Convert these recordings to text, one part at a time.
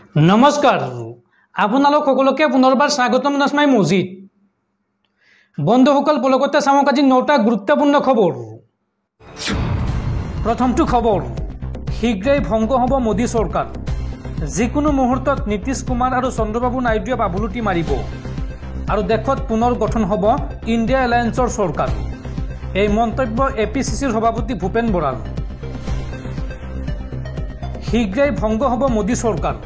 নমস্কাৰ আপোনালোক সকলোকে পুনৰবাৰ স্বাগতম জনাই মজিদ বন্ধুসকল পলকতে চাওক আজি 9টা গুৰুত্বপূৰ্ণ খবৰ। প্ৰথমটো খবৰ, শীঘ্ৰেই ভংগ হ'ব মোদী চৰকাৰ। যিকোনো মুহূৰ্তত নীতিশ কুমাৰ আৰু চন্দ্ৰবাবু নাইডুৱে বাবুলুটি মাৰিব আৰু দেশত পুনৰ গঠন হ'ব ইণ্ডিয়া এলায়েন্সৰ চৰকাৰ। এই মন্তব্য APCCৰ সভাপতি ভূপেন বৰাৰ। শীঘ্ৰেই ভংগ হ'ব মোদী চৰকাৰ,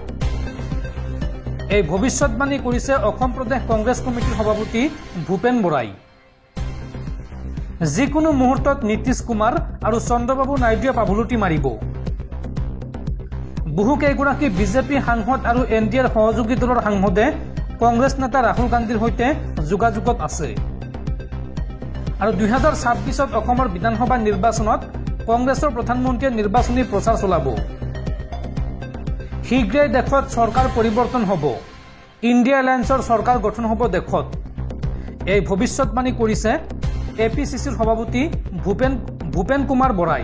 এই ভৱিষ্যতবাণী কৰিছে অসম প্ৰদেশ কংগ্ৰেছ কমিটিৰ সভাপতি ভূপেন বৰাই। যিকোনো মুহূৰ্তত নীতিশ কুমাৰ আৰু চন্দ্ৰবাবু নাইডুৱে বাবুলুটি মাৰিব। বহুকেইগৰাকী বিজেপি সাংসদ আৰু NDAৰ সহযোগী দলৰ সাংসদে কংগ্ৰেছ নেতা ৰাহুল গান্ধীৰ সৈতে যোগাযোগত আছে আৰু 2026ত অসমৰ বিধানসভা নিৰ্বাচনত কংগ্ৰেছৰ প্ৰধানমন্ত্ৰীয়ে নিৰ্বাচনী প্ৰচাৰ চলাব। শীঘ্ৰেই দেশত চৰকাৰ পৰিৱৰ্তন হ'ব, ইণ্ডিয়া এলায়েন্সৰ চৰকাৰ গঠন হ'ব দেশত। এই ভৱিষ্যতবাণী কৰিছে APCCৰ সভাপতি ভূপেন কুমাৰ বৰাই।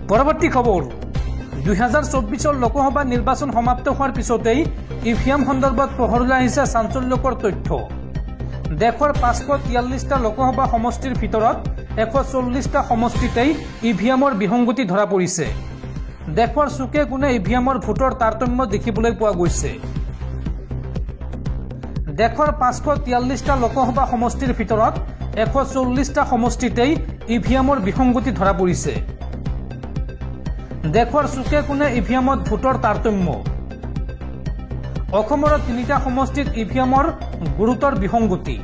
পৰৱৰ্তী খবৰ, 2024 লোকসভা নিৰ্বাচন সমাপ্ত হোৱাৰ পিছতেই EVM সন্দৰ্ভত পোহৰলৈ আহিছে চাঞ্চল্যকৰ তথ্য। দেশৰ 543টা লোকসভা সমষ্টিৰ ভিতৰত 140টা সমষ্টিতেই EVMৰ বিসংগতি ধৰা পৰিছে। দেশৰ চুকে কোণে EVMৰ ভোটৰ তাৰতম্য দেখিবলৈ পোৱা গৈছে। দেশৰ 543টা লোকসভা সমষ্টিৰ ভিতৰত 140টা সমষ্টিতেই EVMৰ বিসংগতি ধৰা পৰিছে। দেশৰ চুকে কোণে EVMত ভোটৰ তাৰতম্য। অসমৰ 3টা সমষ্টিত EVMৰ গুৰুতৰ বিসংগতি।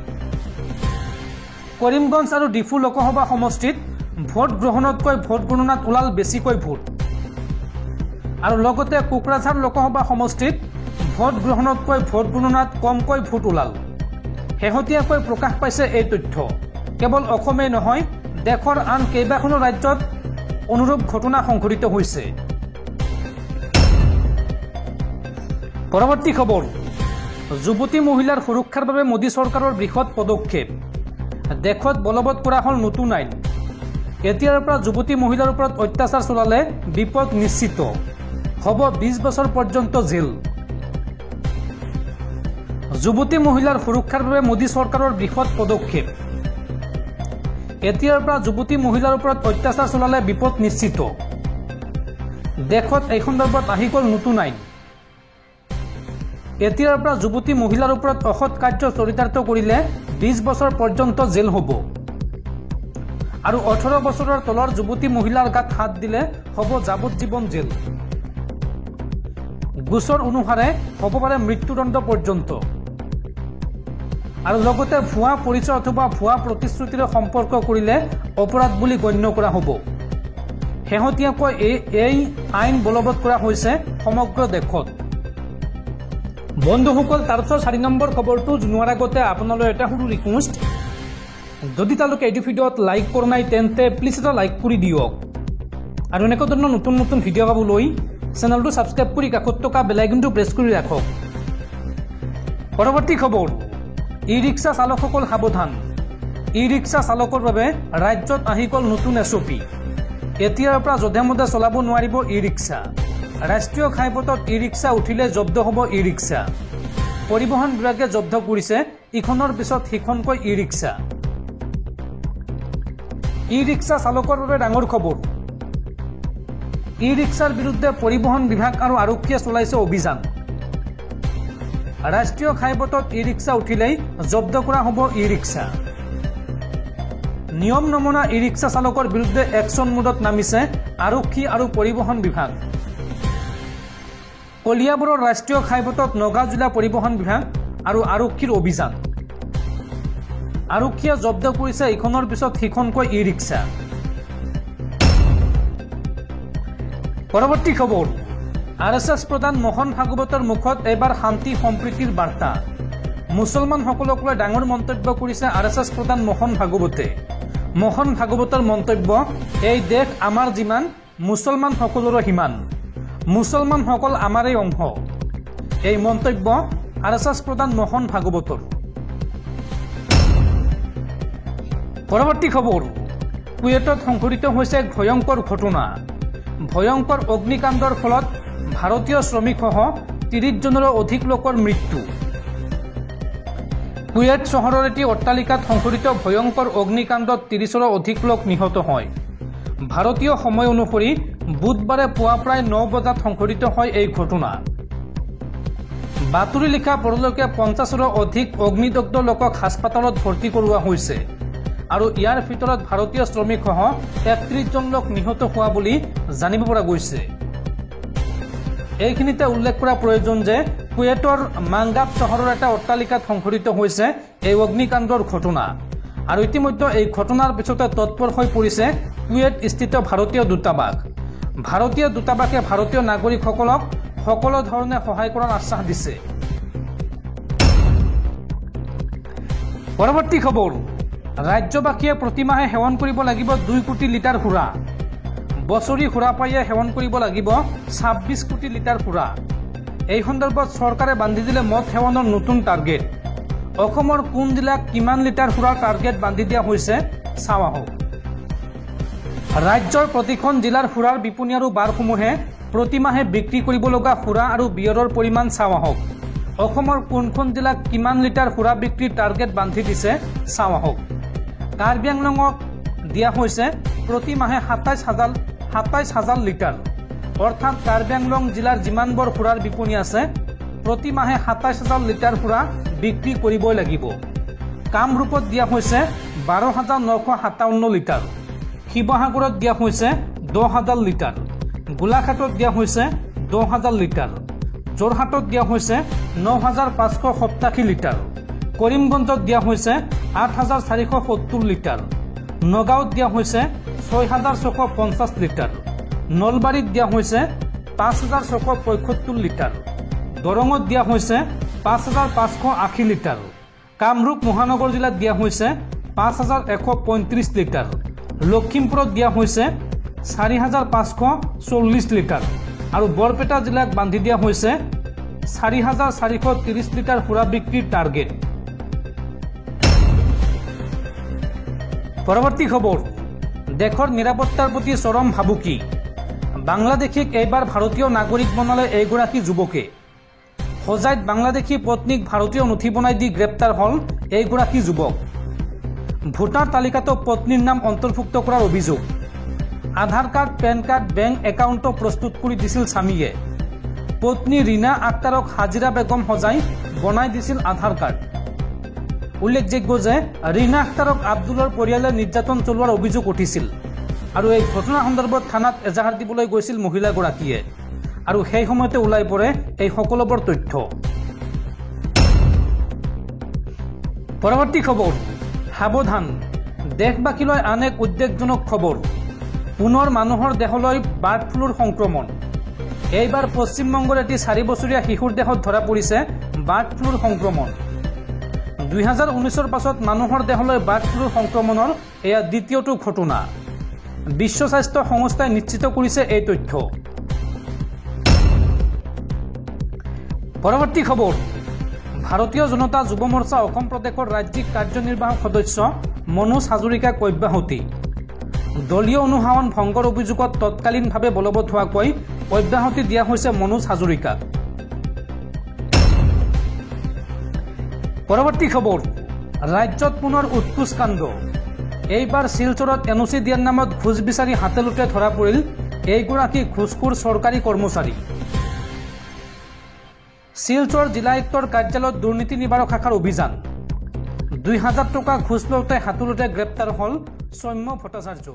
কৰিমগঞ্জ আৰু ডিফু লোকসভা সমষ্টিত ভোট গ্ৰহণতকৈ ভোট গণনাত ওলাল বেছিকৈ ভোট আৰু লগতে কোকৰাঝাৰ লোকসভা সমষ্টিত ভোট গ্ৰহণতকৈ ভোট গণনাত কমকৈ ভোট ওলাল। শেহতীয়াকৈ প্ৰকাশ পাইছে এই তথ্য। কেৱল অসমেই নহয়, দেশৰ আন কেইবাখনো ৰাজ্যত অনুৰূপ ঘটনা সংঘটিত হৈছে। পৰৱৰ্তী খবৰ, যুৱতী মহিলাৰ সুৰক্ষাৰ বাবে মোদী চৰকাৰৰ বৃহৎ পদক্ষেপ। দেশত বলবৎ কৰা হ'ল নতুন আইন। এতিয়াৰ পৰা যুৱতী মহিলাৰ ওপৰত অত্যাচাৰ চলালে বিপদ নিশ্চিত হ'ব, 20 বছৰ পৰ্যন্ত জেল। যুৱতী মহিলাৰ সুৰক্ষাৰ বাবে মোদী চৰকাৰৰ বৃহৎ পদক্ষেপ। এতিয়াৰ পৰা যুৱতী মহিলাৰ ওপৰত অত্যাচাৰ চলালে বিপদ নিশ্চিত। দেশত এই সন্দৰ্ভত আহি গ'ল নতুন আইন। এতিয়াৰ পৰা যুৱতী মহিলাৰ ওপৰত অসৎ কাৰ্য চৰিতাৰ্থ কৰিলে 20 বছৰ পৰ্যন্ত জেল হ'ব আৰু 18 বছৰৰ তলৰ যুৱতী মহিলাৰ গাত হাত দিলে হ'ব যাৱজ্জীৱন জেল। গোচৰ অনুসাৰে হ'ব পাৰে মৃত্যুদণ্ড পৰ্যন্ত আৰু লগতে ভুৱা পৰিচয় অথবা ভুৱা প্ৰতিশ্ৰুতিৰে সম্পৰ্ক কৰিলে অপৰাধ বুলি গণ্য কৰা হ'ব। শেহতীয়াকৈ এই আইন বলবৎ কৰা হৈছে সমগ্ৰ দেশত। বন্ধুসকল, তাৰপিছত 4 নম্বৰ খবৰটো জনোৱাৰ আগতে আপোনালৈ এটা সৰু ৰিকুৱেষ্ট, যদি তেওঁলোকে এইটো ভিডিঅ'ত লাইক কৰা নাই তেন্তে প্লিজ এটা লাইক কৰি দিয়ক আৰু এনেকুৱা ধৰণৰ নতুন নতুন ভিডিঅ' পাবলৈ চেনেলটো ছাবস্ক্ৰাইব কৰি কাষত থকা বেল আইকনটো প্ৰেছ কৰি ৰাখক। পৰৱৰ্তী খবৰ, ই-ৰিক্সা চালকসকল সাৱধান। ই-ৰিক্সা চালকৰ বাবে ৰাজ্যত আহি গ'ল নতুন SOP। এতিয়াৰ পৰা যধে মধে চলাব নোৱাৰিব ই-ৰিক্সা। ৰাষ্ট্ৰীয় ঘাইপথত ই-ৰিক্সা উঠিলে জব্দ হ'ব ই-ৰিক্সা। পৰিবহণ বিভাগে জব্দ কৰিছে ইখনৰ পিছত সিখনকৈ ই-ৰিক্সা। ই-ৰিক্সা চালকৰ বাবে ডাঙৰ খবৰ। ই-ৰিক্সাৰ বিৰুদ্ধে পৰিবহণ বিভাগ আৰু আৰক্ষীয়ে চলাইছে অভিযান। ৰাষ্ট্ৰীয় ঘাইপথত ই-ৰিক্সা উঠিলেই জব্দ কৰা হ'ব ই-ৰিক্সা। নিয়ম নমনা ই-ৰিক্সা চালকৰ বিৰুদ্ধে একশ্যন মোডত নামিছে আৰক্ষী আৰু পৰিবহণ বিভাগ। কলিয়াবৰৰ ৰাষ্ট্ৰীয় ঘাইপথত নগাঁও জিলা পৰিবহণ বিভাগ আৰু আৰক্ষীৰ অভিযান। আৰক্ষীয়ে জব্দ কৰিছে ইখনৰ পিছত সিখনকৈ ই-ৰিক্সা। পৰৱৰ্তী খবৰ, RSS প্ৰধান মোহন ভাগৱতৰ মুখত এবাৰ শান্তি সম্প্ৰীতিৰ বাৰ্তা। মুছলমানসকলক লৈ ডাঙৰ মন্তব্য কৰিছে RSS প্ৰধান মোহন ভাগৱতে। মোহন ভাগৱতৰ মন্তব্য, এই দেশ আমাৰ যিমান, মুছলমানসকলৰো সিমান। মুছলমানসকল আমাৰেই অংশ। এই মন্তব্য RSS প্ৰধান মোহন ভাগৱতৰ। পৰৱৰ্তী খবৰ, কুৱেটত সংঘটিত হৈছে এক ভয়ংকৰ ঘটনা। ভয়ঙ্কৰ অগ্নিকাণ্ডৰ ফলত ভাৰতীয় শ্ৰমিকসহ 30 জনৰো অধিক লোকৰ মৃত্যু। কুৱেইট চহৰৰ এটি অট্টালিকাত সংঘটিত ভয়ঙ্কৰ অগ্নিকাণ্ডত 30ৰো অধিক লোক নিহত হয়। ভাৰতীয় সময় অনুসৰি বুধবাৰে পুৱা প্ৰায় 9 বজাত সংঘটিত হয় এই ঘটনা। বাতৰি লিখা পৰলৈকে 50ৰো অধিক অগ্নিদগ্ধ লোকক হাস্পতালত ভৰ্তি কৰোৱা হৈছে আৰু ইয়াৰ ভিতৰত ভাৰতীয় শ্ৰমিকসহ 31 জন লোক নিহত হোৱা বুলি জানিব পৰা গৈছে। এইখিনিতে উল্লেখ কৰা প্ৰয়োজন যে কুৱেইটৰ মাংগাব চহৰৰ এটা অট্টালিকাত সংঘটিত হৈছে এই অগ্নিকাণ্ডৰ ঘটনা আৰু ইতিমধ্যে এই ঘটনাৰ পিছতে তৎপৰ হৈ পৰিছে কুৱেইট স্থিত ভাৰতীয় দূতাবাস। ভাৰতীয় দূতাবাসে ভাৰতীয় নাগৰিকসকলক সকলো ধৰণে সহায় কৰাৰ আশ্বাস দিছে। পৰৱৰ্তী খবৰ, ৰাজ্যবাসীয়ে প্ৰতিমাহে সেৱন কৰিব লাগিব 2 কোটি লিটাৰ সুৰা। বছৰি সুৰাপাইয়ে সেৱন কৰিব লাগিব 26 কোটি লিটাৰ সুৰা। এই সন্দৰ্ভত চৰকাৰে বান্ধি দিলে মদ সেৱনৰ নতুন টাৰ্গেট। অসমৰ কোন জিলাক কিমান লিটাৰ সুৰাৰ টাৰ্গেট বান্ধি দিয়া হৈছে চাওঁ আহক। ৰাজ্যৰ প্ৰতিখন জিলাৰ সুৰাৰ বিপণী আৰু বাৰসমূহে প্ৰতিমাহে বিক্ৰী কৰিব লগা সুৰা আৰু বিয়ৰৰ পৰিমাণ চাওঁ আহক। অসমৰ কোনখন জিলাক কিমান লিটাৰ সুৰা বিক্ৰীৰ টাৰ্গেট বান্ধি দিছে চাওঁ আহক। কাৰ্বি আংলঙক দিয়া হৈছে প্ৰতিমাহে 27,000 লিটাৰ। অৰ্থাৎ কাৰ্বি আংলং জিলাৰ যিমানবোৰ সুৰাৰ বিপণী আছে প্ৰতিমাহে 27,000 লিটাৰ সুৰা বিক্ৰী কৰিবই লাগিব। কামৰূপত দিয়া হৈছে 12,957 লিটাৰ। শিৱসাগৰত দিয়া হৈছে 10,000 লিটাৰ। গোলাঘাটত দিয়া হৈছে 10,000 লিটাৰ। যোৰহাটত দিয়া হৈছে 9,587 লিটাৰ। কৰিমগঞ্জত দিয়া হৈছে 8,470 লিটাৰ। নগাঁৱত দিয়া হৈছে 6,650 লিটাৰ। নলবাৰীত দিয়া হৈছে 5,675 লিটাৰ। দৰঙত দিয়া হৈছে 5,580 লিটাৰ। কামৰূপ মহানগৰ জিলাত দিয়া হৈছে 5,135 লিটাৰ। লখিমপুৰত দিয়া হৈছে 4,540 লিটাৰ আৰু বৰপেটা জিলাক বান্ধি দিয়া হৈছে 4,430 লিটাৰ সুৰা বিক্ৰীৰ টাৰ্গেট। পৰৱৰ্তী খবৰ, দেশৰ নিৰাপত্তাৰ প্ৰতি চৰম ভাবুকি। বাংলাদেশীক এইবাৰ ভাৰতীয় নাগৰিক বনালে এইগৰাকী যুৱকে। হোজাইত বাংলাদেশী পত্নীক ভাৰতীয় নথি বনাই দি গ্ৰেপ্তাৰ হ'ল এইগৰাকী যুৱক। ভোটাৰ তালিকাতো পত্নীৰ নাম অন্তৰ্ভুক্ত কৰাৰ অভিযোগ। আধাৰ কাৰ্ড, পেন কাৰ্ড, বেংক একাউণ্টো প্ৰস্তুত কৰি দিছিল স্বামীয়ে। পত্নী ৰীনা আক্তাৰক হাজিৰা বেগম সজাই বনাই দিছিল আধাৰ কাৰ্ড। উল্লেখযোগ্য যে ৰীনা আক্তাৰক আব্দুলৰ পৰিয়ালে নিৰ্যাতন চলোৱাৰ অভিযোগ উঠিছিল আৰু এই ঘটনা সন্দৰ্ভত থানাত এজাহাৰ দিবলৈ গৈছিল মহিলাগৰাকীয়ে আৰু সেই সময়তে ওলাই পৰে এই সকলোবোৰ তথ্য। পৰৱৰ্তী খবৰ, সাৱধান, দেশবাসীলৈ আন এক উদ্বেগজনক খবৰ। পুনৰ মানুহৰ দেহলৈ বাৰ্ড ফ্লুৰ সংক্ৰমণ। এইবাৰ পশ্চিমবংগৰ এটি 4 বছৰীয়া শিশুৰ দেহত ধৰা পৰিছে বাৰ্ড ফ্লুৰ সংক্ৰমণ। 2019ৰ পাছত মানুহৰ দেহলৈ বাৰ্ড ফ্লুৰ সংক্ৰমণৰ এয়া দ্বিতীয়টো ঘটনা। বিশ্ব স্বাস্থ্য সংস্থাই নিশ্চিত কৰিছে এই তথ্য। পৰৱৰ্তী খবৰ, ভাৰতীয় জনতা যুৱ মৰ্চা অসম প্ৰদেশৰ ৰাজ্যিক কাৰ্যনিৰ্বাহক সদস্য মনোজ হাজৰিকাক অব্যাহতি। দলীয় অনুশাসন ভংগৰ অভিযোগত তৎকালীনভাৱে বলবৎ হোৱাকৈ অব্যাহতি দিয়া হৈছে মনোজ হাজৰিকাক। পৰৱৰ্তী খবৰ, ৰাজ্যত পুনৰ উৎকোচ কাণ্ড। এইবাৰ শিলচৰত NOC দিয়াৰ নামত ঘোষ বিচাৰি হাতেলোতে ধৰা পৰিল এইগৰাকী ঘোষখোৰ চৰকাৰী কৰ্মচাৰী। শিলচৰ জিলা আয়ুক্তৰ কাৰ্যালয়ত দুৰ্নীতি নিবাৰক শাখাৰ অভিযান। 2,000 টকা ঘোষ লওঁতে হাতলোতে গ্ৰেপ্তাৰ হ'ল সৌম্য ভট্টাচাৰ্য।